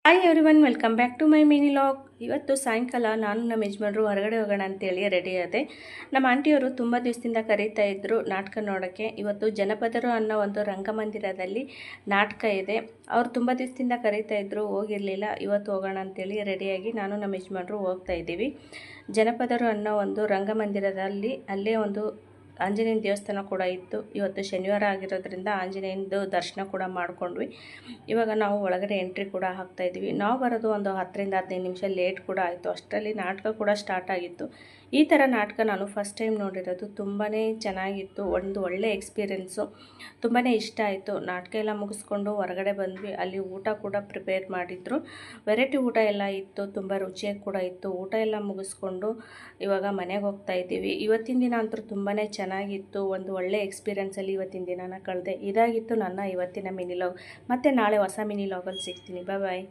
Hi everyone, welcome back to my mini vlog. ಇವತ್ತು ಸಾಯಂಕಾಲ ನಾನು ನಮ್ಮ ಯಜಮಾನ್ರು ಹೊರಗಡೆ ಹೋಗೋಣ ಅಂತೇಳಿ ರೆಡಿ ಆದೆ. ನಮ್ಮ ಆಂಟಿಯವರು ತುಂಬ ದಿವಸದಿಂದ ಕರೀತಾ ಇದ್ದರು ನಾಟಕ ನೋಡೋಕ್ಕೆ. ಇವತ್ತು ಜನಪದರು ಅನ್ನೋ ಒಂದು ರಂಗಮಂದಿರದಲ್ಲಿ ನಾಟಕ ಇದೆ. ಅವ್ರು ತುಂಬ ದಿವಸದಿಂದ ಕರೀತಾ ಇದ್ದರು, ಹೋಗಿರಲಿಲ್ಲ. ಇವತ್ತು ಹೋಗೋಣ ಅಂತೇಳಿ ರೆಡಿಯಾಗಿ ನಾನು ನಮ್ಮ ಯಜಮಾನ್ರು ಹೋಗ್ತಾ ಇದ್ದೀವಿ. ಜನಪದರು ಅನ್ನೋ ಒಂದು ರಂಗಮಂದಿರದಲ್ಲಿ ಅಲ್ಲೇ ಒಂದು ಆಂಜನೇಯನ ದೇವಸ್ಥಾನ ಕೂಡ ಇತ್ತು. ಇವತ್ತು ಶನಿವಾರ ಆಗಿರೋದ್ರಿಂದ ಆಂಜನೇಯನದು ದರ್ಶನ ಕೂಡ ಮಾಡ್ಕೊಂಡ್ವಿ. ಇವಾಗ ನಾವು ಒಳಗಡೆ ಎಂಟ್ರಿ ಕೂಡ ಆಗ್ತಾ ಇದ್ದೀವಿ. ನಾವು ಬರೋದು ಒಂದು 10ರಿಂದ 15 ನಿಮಿಷ ಲೇಟ್ ಕೂಡ ಆಯಿತು. ಅಷ್ಟರಲ್ಲಿ ನಾಟಕ ಕೂಡ ಸ್ಟಾರ್ಟ್ ಆಗಿತ್ತು. ಈ ಥರ ನಾಟಕ ನಾನು ಫಸ್ಟ್ ಟೈಮ್ ನೋಡಿರೋದು. ತುಂಬಾ ಚೆನ್ನಾಗಿತ್ತು. ಒಂದು ಒಳ್ಳೆ ಎಕ್ಸ್ಪೀರಿಯೆನ್ಸು. ತುಂಬಾ ಇಷ್ಟ ಆಯಿತು. ನಾಟಕ ಎಲ್ಲ ಮುಗಿಸ್ಕೊಂಡು ಹೊರಗಡೆ ಬಂದ್ವಿ. ಅಲ್ಲಿ ಊಟ ಕೂಡ ಪ್ರಿಪೇರ್ ಮಾಡಿದ್ರು. ವೆರೈಟಿ ಊಟ ಎಲ್ಲ ಇತ್ತು. ತುಂಬ ರುಚಿಯಾಗಿ ಕೂಡ ಇತ್ತು. ಊಟ ಎಲ್ಲ ಮುಗಿಸ್ಕೊಂಡು ಇವಾಗ ಮನೆಗೆ ಹೋಗ್ತಾ ಇದ್ದೀವಿ. ಇವತ್ತಿನ ದಿನ ಅಂತೂ ತುಂಬಾ ಚೆನ್ನಾಗಿತ್ತು. ಒಂದು ಒಳ್ಳೆ ಎಕ್ಸ್ಪೀರಿಯೆನ್ಸಲ್ಲಿ ಇವತ್ತಿನ ದಿನನ ಕಳೆದೆ. ಇದಾಗಿತ್ತು ನನ್ನ ಇವತ್ತಿನ ಮಿನಿ ಲಾಗ್. ಮತ್ತು ನಾಳೆ ಹೊಸ ಮಿನಿ ಲಾಗಲ್ಲಿ ಸಿಗ್ತೀನಿ. ಬಾಯ್.